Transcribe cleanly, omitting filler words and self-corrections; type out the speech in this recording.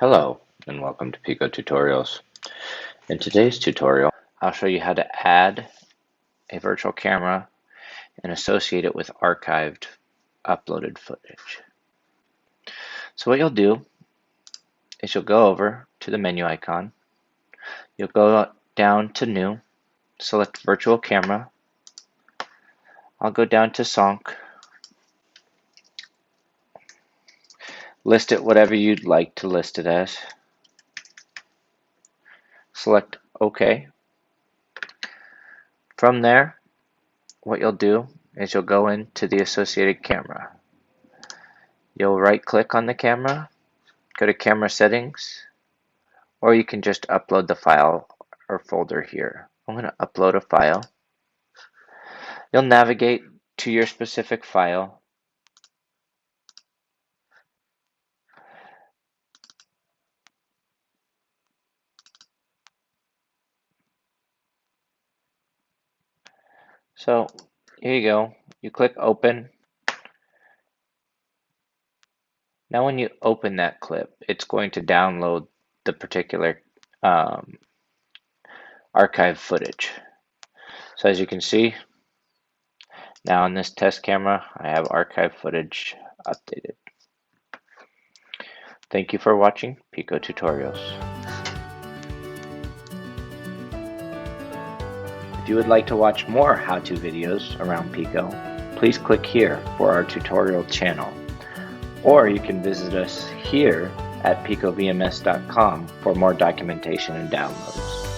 Hello and welcome to Piko Tutorials. In today's tutorial, I'll show you how to add a virtual camera and associate it with archived uploaded footage. So what you'll do is you'll go over to the menu icon, you'll go down to New, select Virtual Camera, I'll go down to Sonk, list it whatever you'd like to list it as, select OK. From there, what you'll do is you'll go into the associated camera. You'll right click on the camera, go to camera settings, or you can just upload the file or folder here. I'm going to upload a file. You'll navigate to your specific file. So here you go. You click open. Now when you open that clip, it's going to download the particular archive footage. So as you can see, now on this test camera, I have archive footage updated. Thank you for watching Piko Tutorials. If you would like to watch more how-to videos around Piko, please click here for our tutorial channel, or you can visit us here at PicoVMS.com for more documentation and downloads.